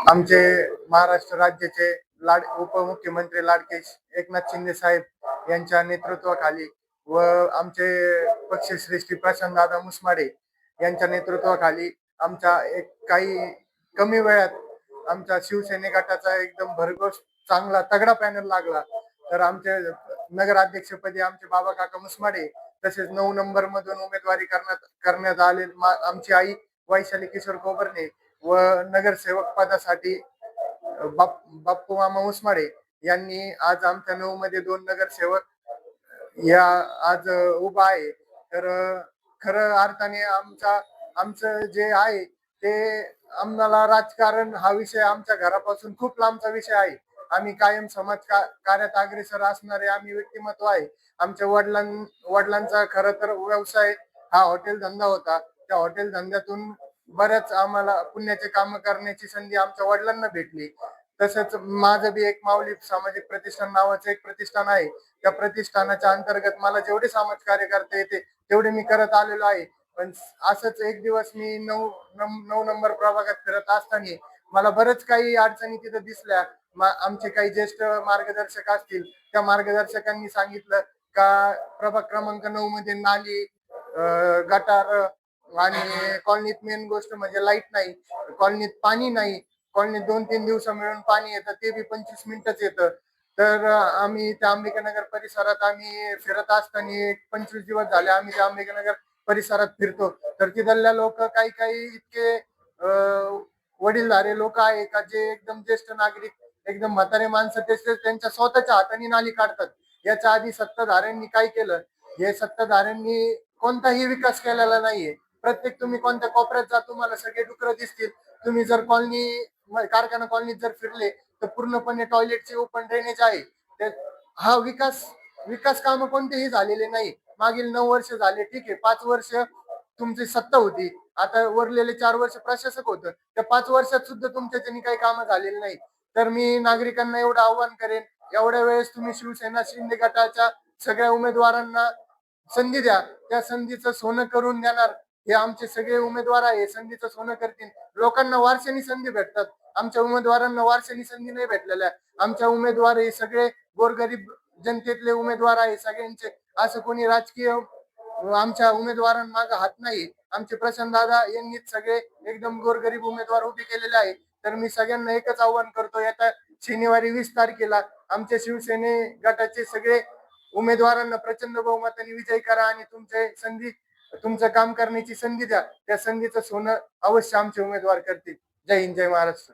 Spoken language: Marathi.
आमचे महाराष्ट्र राज्याचे उपमुख्यमंत्री लाडके एकनाथ शिंदे साहेब यांच्या नेतृत्वाखाली व आमचे पक्षश्रेष्ठी प्रशांतदादा मुसमाडे यांच्या नेतृत्वाखाली आमच्या एक काही कमी वेळात आमच्या शिवसेने गटाचा एकदम भरघोस चांगला तगडा पॅनल लागला. तर आमचे नगराध्यक्षपदी आमचे बाबा काका मुसमाडे, तसेच 9 नंबर मधून उमेदवारी करण्यात आले आमची आई वैशाली किशोर कोबरने व नगरसेवक पदासाठी बाप्पू मामा मुसमाडे यांनी आज आमच्या 9 मध्ये 2 नगरसेवक या आज उभा आहे. तर खरं अर्थाने आमचं जे आहे ते आम्हाला राजकारण हा विषय आमच्या घरापासून खूप लांबचा विषय आहे. आम्ही कायम कार्यात अग्रेसर असणारे आम्ही व्यक्तिमत्व आहे. आमच्या वडिलांचा खरं तर व्यवसाय हा हॉटेल धंदा होता. त्या हॉटेल धंद्यातून बऱ्याच आम्हाला पुण्याचे काम करण्याची संधी आमच्या वडिलांना भेटली. तसंच माझं बी एक माऊली सामाजिक प्रतिष्ठान नावाचं एक प्रतिष्ठान आहे. त्या प्रतिष्ठानाच्या अंतर्गत मला जेवढे समाज कार्य करता येते तेवढे मी करत आलेलो आहे. पण असंच एक दिवस मी 9 नंबर प्रभागात फिरत असताना मला बरंच काही अडचणी तिथं दिसल्या. आमचे काही ज्येष्ठ मार्गदर्शक असतील, त्या मार्गदर्शकांनी सांगितलं का प्रभाग क्रमांक 9 मध्ये नाली, गटार आणि कॉलनीत मेन गोष्ट म्हणजे लाईट नाही, कॉलनीत पाणी नाही. कॉलनीत 2-3 दिवस मिळून पाणी येतं, ते बी 25 मिनिटच येतं. तर आम्ही त्या अंबिकानगर परिसरात आम्ही फिरत असताना 25 दिवस झाले आम्ही त्या अंबिकानगर परिसरात फिरतो. तर तिथल्या लोक काही काही इतके वडीलधारे लोक आहे का जे एकदम ज्येष्ठ नागरिक, एकदम म्हातारे माणसं त्यांच्या स्वतःच्या हाताने नाली काढतात. याच्या आधी सत्ताधाऱ्यांनी काय केलं? हे सत्ताधाऱ्यांनी कोणताही विकास केलेला नाहीये. प्रत्येक तुम्ही कोणत्या कोपऱ्यात जा तुम्हाला सगळे डुकरं दिसतील. तुम्ही जर कारखाना कॉलनीत जर फिरले तर पूर्णपणे टॉयलेटचे ओपन ड्रेनेज आहे. हा विकास काम कोणतेही झालेले नाही. मागील 9 वर्ष झाले, ठीक आहे, 5 वर्ष तुमची सत्ता होती, आता उरलेले 4 वर्ष प्रशासक होतं. त्या 5 वर्षात सुद्धा तुमच्याच्यानी काही कामं झालेली नाही. तर मी नागरिकांना एवढं आव्हान करेन, एवढ्या वेळेस तुम्ही शिवसेना शिंदे गटाच्या सगळ्या उमेदवारांना संधी द्या. त्या संधीचं सोनं करून देणार हे आमचे सगळे उमेदवार आहे. संधीचं सोनं करतील. लोकांना वारशानी संधी भेटतात, आमच्या उमेदवारांना वारशानी संधी नाही भेटलेल्या. आमच्या उमेदवार हे सगळे गोरगरीब जनतेतले उमेदवार आहे सगळ्यांचे. असं कोणी राजकीय आमच्या उमेदवारांमागे हात नाही. आमचे प्रशांत दादा यांनीच सगळे एकदम गोरगरीब उमेदवार उभे केलेले आहे. तर मी सगळ्यांना एकच आव्हान करतो, येत्या शनिवारी 20 तारखेला आमच्या शिवसेने गटाचे सगळे उमेदवारांना प्रचंड बहुमताने विजयी करा आणि तुमचं काम करण्याची संधी द्या. त्या संधीचं सोनं अवश्य आमचे उमेदवार करतील. जय हिंद, जय महाराष्ट्र.